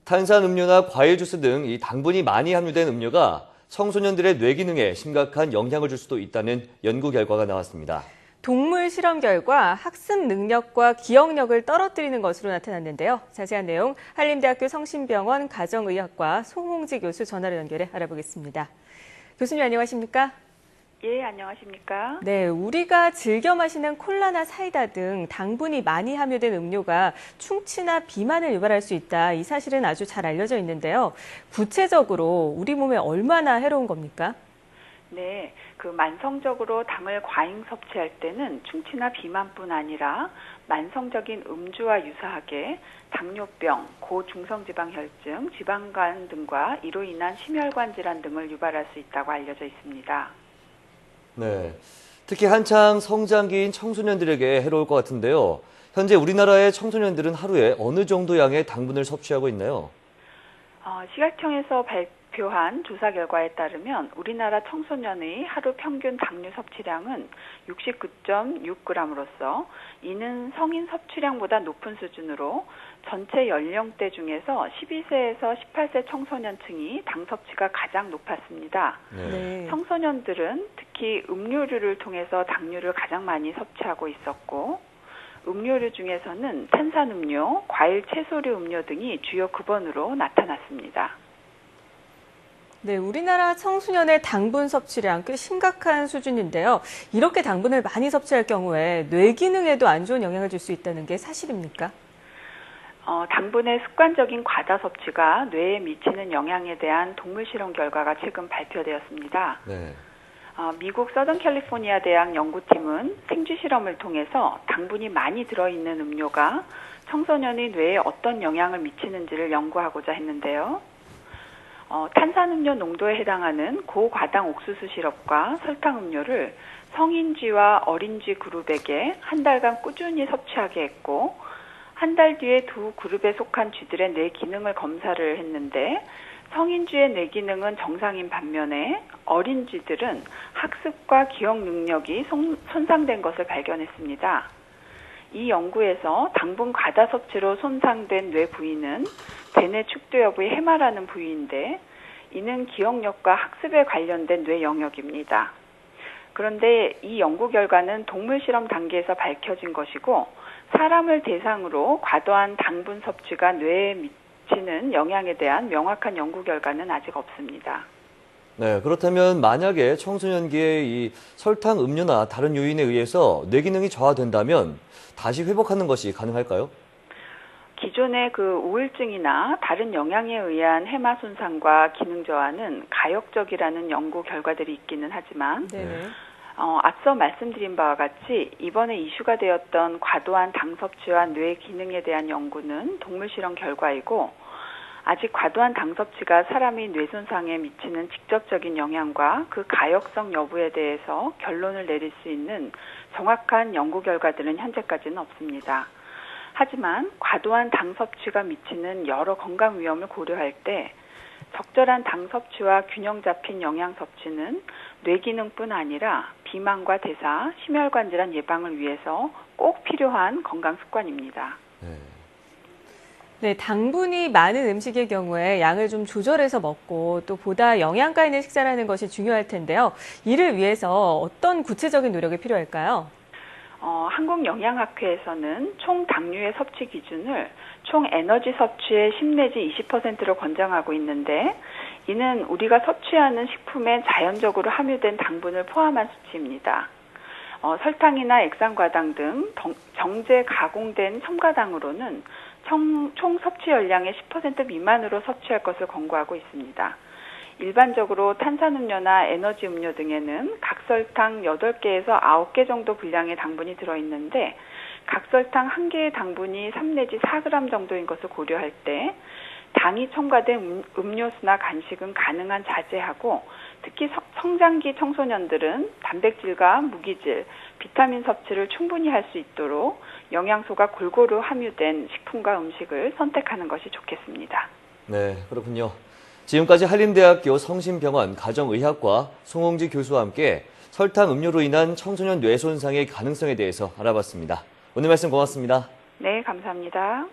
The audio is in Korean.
탄산음료나 과일 주스 등 이 당분이 많이 함유된 음료가 청소년들의 뇌 기능에 심각한 영향을 줄 수도 있다는 연구 결과가 나왔습니다. 동물 실험 결과 학습 능력과 기억력을 떨어뜨리는 것으로 나타났는데요. 자세한 내용 한림대학교 성심병원 가정의학과 송홍지 교수 전화로 연결해 알아보겠습니다. 교수님 안녕하십니까? 예, 안녕하십니까? 네, 우리가 즐겨 마시는 콜라나 사이다 등 당분이 많이 함유된 음료가 충치나 비만을 유발할 수 있다. 이 사실은 아주 잘 알려져 있는데요. 구체적으로 우리 몸에 얼마나 해로운 겁니까? 네, 만성적으로 당을 과잉 섭취할 때는 충치나 비만뿐 아니라 만성적인 음주와 유사하게 당뇨병, 고중성지방혈증, 지방간 등과 이로 인한 심혈관 질환 등을 유발할 수 있다고 알려져 있습니다. 네, 특히 한창 성장기인 청소년들에게 해로울 것 같은데요. 현재 우리나라의 청소년들은 하루에 어느 정도 양의 당분을 섭취하고 있나요? 식약청에서 발표한 조사 결과에 따르면 우리나라 청소년의 하루 평균 당류 섭취량은 69.6g으로서 이는 성인 섭취량보다 높은 수준으로 전체 연령대 중에서 12세에서 18세 청소년층이 당 섭취가 가장 높았습니다. 네. 청소년들은 특히 음료류를 통해서 당류를 가장 많이 섭취하고 있었고 음료류 중에서는 탄산음료, 과일 채소류 음료 등이 주요 급원으로 나타났습니다. 네, 우리나라 청소년의 당분 섭취량 꽤 심각한 수준인데요. 이렇게 당분을 많이 섭취할 경우에 뇌 기능에도 안 좋은 영향을 줄 수 있다는 게 사실입니까? 당분의 습관적인 과다 섭취가 뇌에 미치는 영향에 대한 동물 실험 결과가 최근 발표되었습니다. 네. 미국 서던 캘리포니아 대학 연구팀은 생쥐 실험을 통해서 당분이 많이 들어있는 음료가 청소년의 뇌에 어떤 영향을 미치는지를 연구하고자 했는데요. 탄산음료 농도에 해당하는 고과당 옥수수 시럽과 설탕 음료를 성인쥐와 어린쥐 그룹에게 한 달간 꾸준히 섭취하게 했고 한 달 뒤에 두 그룹에 속한 쥐들의 뇌 기능을 검사를 했는데 성인쥐의 뇌 기능은 정상인 반면에 어린 쥐들은 학습과 기억 능력이 손상된 것을 발견했습니다. 이 연구에서 당분 과다 섭취로 손상된 뇌 부위는 대뇌 축도 여부의 해마라는 부위인데 이는 기억력과 학습에 관련된 뇌 영역입니다. 그런데 이 연구 결과는 동물 실험 단계에서 밝혀진 것이고 사람을 대상으로 과도한 당분 섭취가 뇌에 미치는 영향에 대한 명확한 연구 결과는 아직 없습니다. 네, 그렇다면 만약에 청소년기에 이 설탕 음료나 다른 요인에 의해서 뇌 기능이 저하된다면 다시 회복하는 것이 가능할까요? 기존의 우울증이나 다른 영양에 의한 해마 손상과 기능 저하는 가역적이라는 연구 결과들이 있기는 하지만 앞서 말씀드린 바와 같이 이번에 이슈가 되었던 과도한 당 섭취와 뇌 기능에 대한 연구는 동물 실험 결과이고 아직 과도한 당 섭취가 사람의 뇌 손상에 미치는 직접적인 영향과 그 가역성 여부에 대해서 결론을 내릴 수 있는 정확한 연구 결과들은 현재까지는 없습니다. 하지만 과도한 당 섭취가 미치는 여러 건강 위험을 고려할 때 적절한 당 섭취와 균형 잡힌 영양 섭취는 뇌 기능뿐 아니라 비만과 대사, 심혈관 질환 예방을 위해서 꼭 필요한 건강 습관입니다. 네, 당분이 많은 음식의 경우에 양을 좀 조절해서 먹고 또 보다 영양가 있는 식사를 하는 것이 중요할 텐데요. 이를 위해서 어떤 구체적인 노력이 필요할까요? 한국영양학회에서는 총 당류의 섭취 기준을 총 에너지 섭취의 10 내지 20%로 권장하고 있는데 이는 우리가 섭취하는 식품에 자연적으로 함유된 당분을 포함한 수치입니다. 설탕이나 액상과당 등 정제 가공된 첨가당으로는 총 섭취 열량의 10% 미만으로 섭취할 것을 권고하고 있습니다. 일반적으로 탄산음료나 에너지 음료 등에는 각설탕 8개에서 9개 정도 분량의 당분이 들어있는데 각설탕 1개의 당분이 3 내지 4g 정도인 것을 고려할 때 당이 첨가된 음료수나 간식은 가능한 자제하고 특히 성장기 청소년들은 단백질과 무기질, 비타민 섭취를 충분히 할 수 있도록 영양소가 골고루 함유된 식품과 음식을 선택하는 것이 좋겠습니다. 네, 그렇군요. 지금까지 한림대학교 성심병원 가정의학과 송홍지 교수와 함께 설탕 음료로 인한 청소년 뇌 손상의 가능성에 대해서 알아봤습니다. 오늘 말씀 고맙습니다. 네, 감사합니다.